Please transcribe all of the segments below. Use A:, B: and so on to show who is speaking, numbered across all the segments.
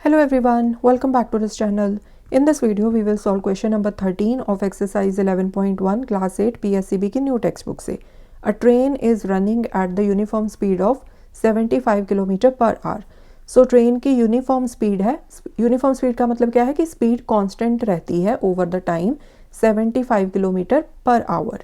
A: Hello everyone, welcome back to this channel. In this video, we will solve question number 13 of exercise 11.1 class 8 PSCB की new textbook से. A train is running at the uniform speed of 75 km per hour. So train की uniform speed है. Uniform speed का मतलब क्या है कि speed constant रहती है over the time 75 km per hour.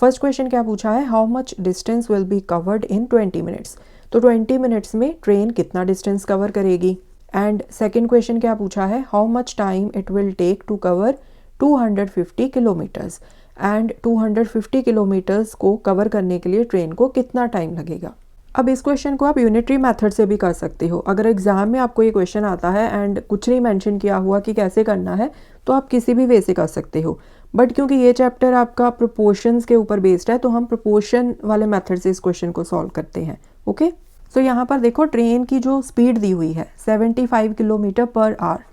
A: First question क्या पूछा है, how much distance will be covered in 20 minutes. तो 20 मिनट्स में ट्रेन कितना डिस्टेंस कवर करेगी. एंड सेकेंड क्वेश्चन क्या पूछा है, how much time it will take to cover 250 kilometres. And 250 kilometres को कवर करने के लिए ट्रेन को कितना टाइम लगेगा. अब इस क्वेश्चन को आप यूनिटरी मेथड से भी कर सकते हो. अगर एग्जाम में आपको ये क्वेश्चन आता है एंड कुछ नहीं मेंशन किया हुआ कि कैसे करना है, तो आप किसी भी वे से कर सकते हो. बट क्योंकि ये चैप्टर आपका प्रोपोर्शंस के ऊपर बेस्ड है, तो हम प्रोपोर्शन वाले मेथड से इस क्वेश्चन को सॉल्व करते हैं. ओके, सो यहाँ पर देखो ट्रेन की जो स्पीड दी हुई है 75 किलोमीटर पर आवर.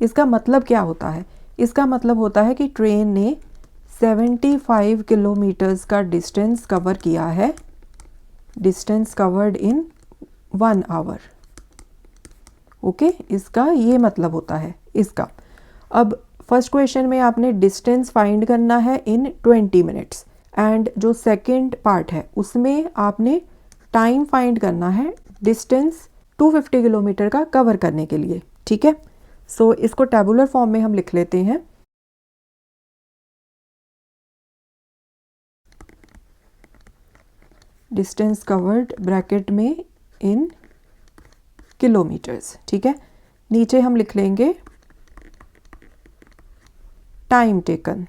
A: इसका मतलब क्या होता है, इसका मतलब होता है कि ट्रेन ने 75 किलोमीटर्स का डिस्टेंस कवर किया है, distance covered in 1 hour. Okay, इसका ये मतलब होता है इसका. अब फर्स्ट क्वेश्चन में आपने डिस्टेंस फाइंड करना है इन 20 मिनट्स एंड जो सेकंड पार्ट है उसमें आपने टाइम फाइंड करना है डिस्टेंस 250 किलोमीटर का कवर करने के लिए. ठीक है, सो इसको टेबुलर फॉर्म में हम लिख लेते हैं. डिस्टेंस कवर्ड ब्रैकेट में इन किलोमीटर्स. ठीक है, नीचे हम लिख लेंगे time taken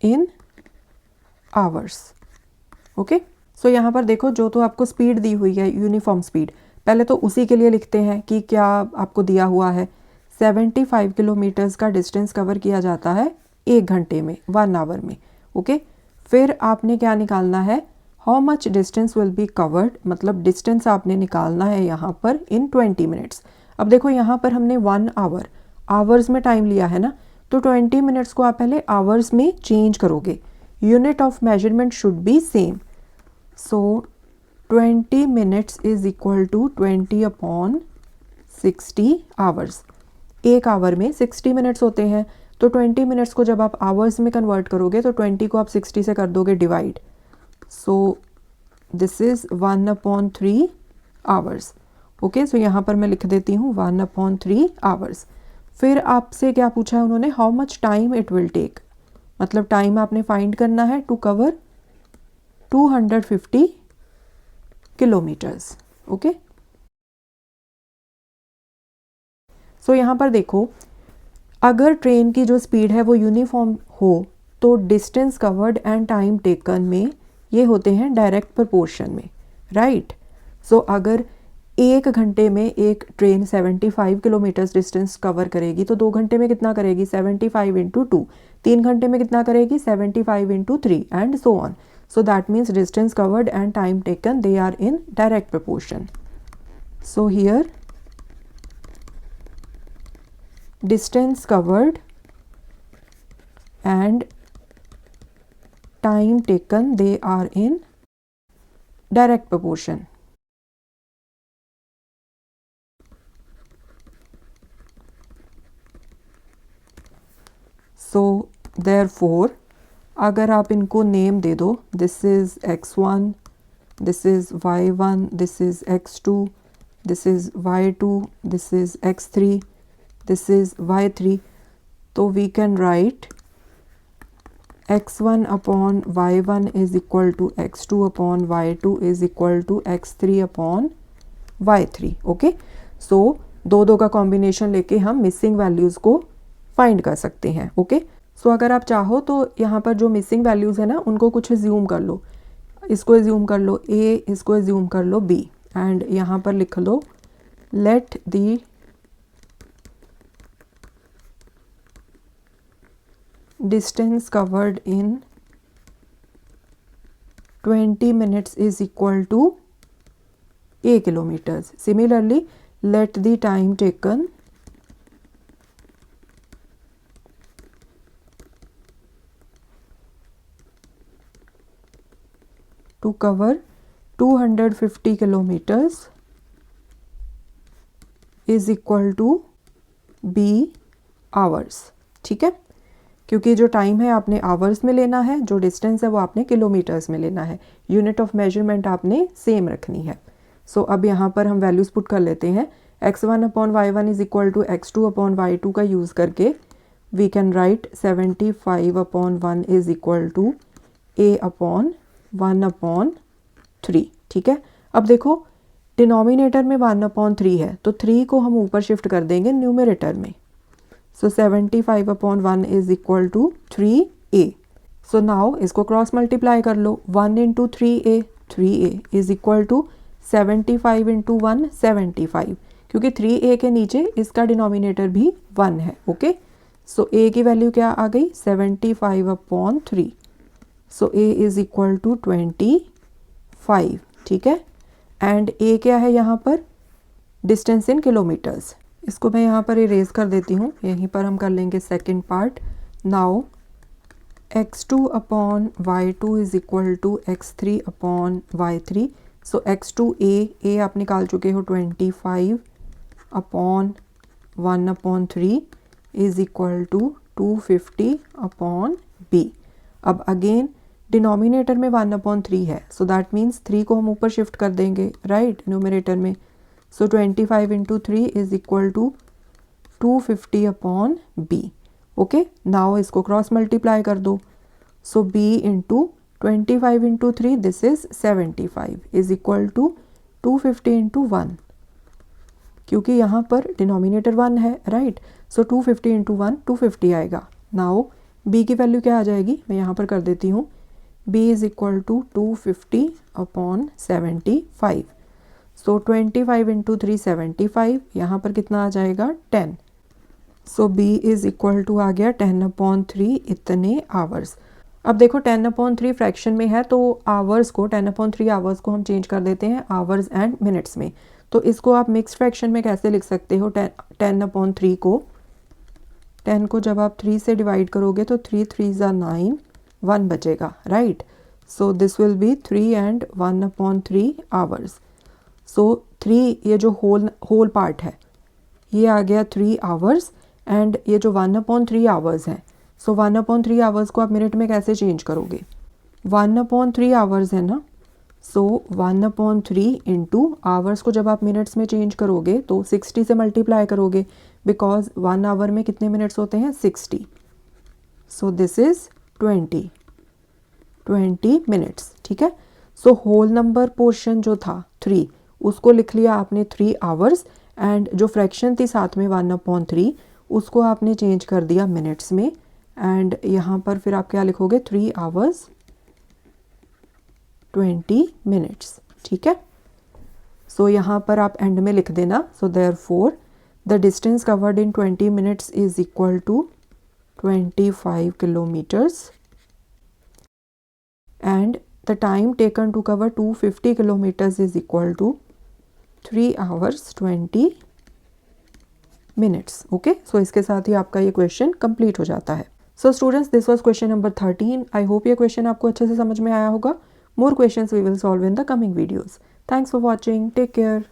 A: in hours. Okay, so यहाँ पर देखो जो तो आपको स्पीड दी हुई है यूनिफॉर्म स्पीड, पहले तो उसी के लिए लिखते हैं कि क्या आपको दिया हुआ है. 75 किलोमीटर्स का डिस्टेंस कवर किया जाता है 1 घंटे में, 1 आवर में. ओके, फिर आपने क्या निकालना है, how much distance will be covered, मतलब डिस्टेंस आपने निकालना है यहाँ पर इन 20 मिनट्स. अब देखो यहाँ पर हमने 1 आवर आवर्स में टाइम लिया है ना, तो 20 मिनट्स को आप पहले आवर्स में चेंज करोगे. Unit of measurement should be same. So 20 minutes is equal to 20 upon 60 hours. 1 hour में 60 मिनट्स होते हैं, तो 20 मिनट्स को जब आप आवर्स में कन्वर्ट करोगे तो 20 को आप 60 से कर दोगे divide. So this is 1/3 hours. Okay, so यहाँ पर मैं लिख देती हूँ 1/3 आवर्स. फिर आपसे क्या पूछा है उन्होंने, how much time it will take, मतलब टाइम आपने फाइंड करना है to cover 250 kilometres. Okay, so यहाँ पर देखो अगर ट्रेन की जो स्पीड है वो यूनिफॉर्म हो तो distance covered and time taken में ये होते हैं डायरेक्ट प्रोपोर्शन में, राइट. सो अगर 1 घंटे में एक ट्रेन 75 किलोमीटर्स डिस्टेंस कवर करेगी तो 2 घंटे में कितना करेगी, 75 इंटू 2. 3 घंटे में कितना करेगी, 75 into 3 and so on. So that means distance covered and time taken they are in direct proportion. So here distance covered and time taken, they are in direct proportion. So therefore अगर आप इनको name दे दो, this is x1, this is y1, this is x2, this is y2, this is x3, this is y3, तो we can write x1 upon y1 is equal to x2 upon y2 is equal to x3 upon y3. Okay, so दो का combination लेके हम missing values को find कर सकते हैं. Okay, सो अगर आप चाहो तो यहाँ पर जो मिसिंग वैल्यूज़ है ना उनको कुछ एज्यूम कर लो. इसको एज्यूम कर लो a, इसको एज्यूम कर लो b एंड यहाँ पर लिख लो let the distance covered in 20 minutes is equal to a kilometers. Similarly, let the time taken to cover 250 kilometres is equal to be hours. ठीक है, क्योंकि जो टाइम है आपने आवर्स में लेना है, जो डिस्टेंस है वो आपने किलोमीटर्स में लेना है, यूनिट ऑफ मेजरमेंट आपने सेम रखनी है। सो अब यहाँ पर हम वैल्यूज़ पुट कर लेते हैं। x1 upon y1 is equal to x2 upon y2 का यूज़ करके we can write 75 upon 1 is equal to a upon 1 upon 3। ठीक है, अब देखो डिनोमिनेटर में 1 अपॉन 3 है, तो 3 को हम ऊपर शिफ्ट कर देंगे न्यूमरेटर में। So 75 upon 1 is equal to 3a। So now इसको क्रॉस मल्टीप्लाई कर लो, 1 into 3a, 3a is equal to 75 into 1 75, क्योंकि 3a के नीचे इसका डिनोमिनेटर भी 1 है। ओके, सो a की वैल्यू क्या आ गई 75 upon 3। So a is equal to 25। ठीक है, एंड a क्या है यहाँ पर डिस्टेंस इन किलोमीटर्स। इसको मैं यहाँ पर इरेज कर देती हूँ, यहीं पर हम कर लेंगे second part. Now x2 upon y2 is equal to x3 upon y3। So x2 a आप निकाल चुके हो 25 upon 1 upon 3 is equal to 250 upon b। अब अगेन डिनोमिनेटर में 1 अपॉन 3 है, सो दैट मीन्स 3 को हम ऊपर शिफ्ट कर देंगे राइट न्यूमरेटर में। So 25 into 3 is equal to 250 upon b। Okay, now इसको क्रॉस मल्टीप्लाई कर दो। So b into 25 into 3 this is 75 is equal to 250 into 1, क्योंकि यहाँ पर डिनोमिनेटर 1 है राइट। सो 250 इंटू 1 250 आएगा। नाउ b की वैल्यू क्या आ जाएगी, मैं यहाँ पर कर देती हूँ, b is equal to 250 upon 75। So 25 into 3 75, यहाँ पर कितना आ जाएगा 10। So b is equal to आ गया 10 अपॉन 3 इतने आवर्स। अब देखो 10 अपॉन 3 फ्रैक्शन में है, तो आवर्स को 10 अपॉन 3 आवर्स को हम चेंज कर देते हैं आवर्स एंड मिनट्स में। तो इसको आप मिक्स फ्रैक्शन में कैसे लिख सकते हो, 10 अपॉन 3 को 10 को जब आप 3 से डिवाइड करोगे तो 3 3 ज़ा 9, 1 बचेगा right. So this will be 3 and 1 upon 3 hours. So 3 ये जो होल पार्ट है ये आ गया 3 आवर्स, एंड ये जो 1 अपॉन 3 आवर्स हैं, सो 1 अपॉन 3 आवर्स को आप मिनट में कैसे चेंज करोगे, 1 अपॉन 3 आवर्स है ना। सो 1 अपॉन 3 इंटू आवर्स को जब आप मिनट्स में चेंज करोगे तो 60 से मल्टीप्लाई करोगे, बिकॉज 1 आवर में कितने मिनट्स होते हैं 60। So this is 20 minutes. ठीक है, सो होल नंबर पोर्शन जो था 3 उसको लिख लिया आपने 3 आवर्स, एंड जो फ्रैक्शन थी साथ में 1 अपॉन 3 उसको आपने चेंज कर दिया मिनट्स में, एंड यहाँ पर फिर आप क्या लिखोगे 3 आवर्स 20 मिनट्स। ठीक है, सो यहाँ पर आप एंड में लिख देना। So therefore the distance covered in 20 minutes is equal to 25 kilometres and the time taken to cover 250 kilometres is equal to 3 hours 20 minutes. Okay, so इसके साथ ही आपका ये क्वेश्चन कंप्लीट हो जाता है। So students, this was question number 13। I hope ये question आपको अच्छे से समझ में आया होगा। More questions we will solve in the coming videos. Thanks for watching, take care.